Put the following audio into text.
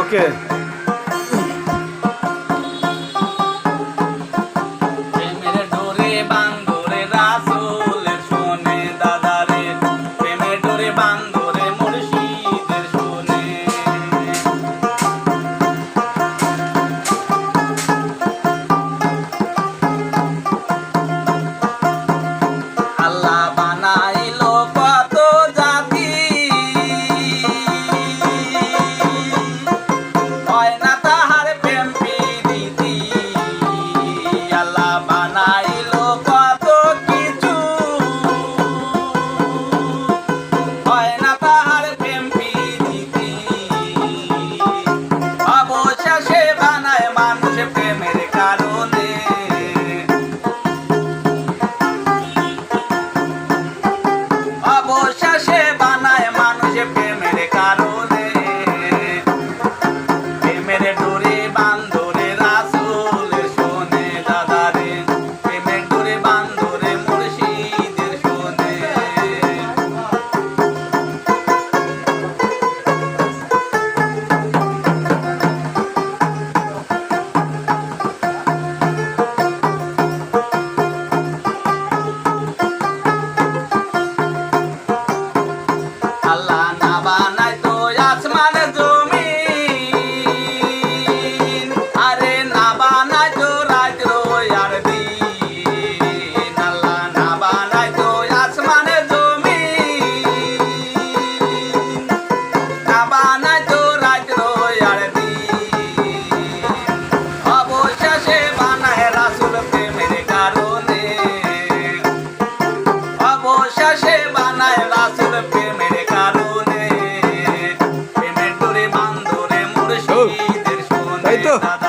ওকে। প্রেমের ডোরে বান্ধরে রাসূলের শোনে দাদারে, প্রেমের ডোরে বান্ধরে মুর্শিদের শোনে। আল্লাহ বানাইলো কত জাতি, হয় না তাহার প্রেম প্রীতি। আল্লাহ বানাইলো কত কিছু, হয় না তাহার প্রেম প্রীতি। অবশেষে বানায় মানুষ প্রেমের কারণে, অবশেষে বানায় মানুষ প্রেমের কারণে। প্রেমের ডোরে বান্ধরে রাসূলের শোনে দাদারে, প্রেমের ডোরে বান্ধরে মুর্শিদের শোনে। আল্লাহ না বানায় তো আসমান জমিন, আরে না বানায় তো রাত আর দিন। আল্লাহ না বানায় তো আসমান জমিন, না বানায় তো রাত আর দিন। অবশেষে বানায় রাসূল প্রেমের কারণে, অবশেষে বানায় রাসূল প্রেমের কারণে। প্রেমের ডোরে বান্ধরে মুর্শিদের শোনে তাই তো? দাদা।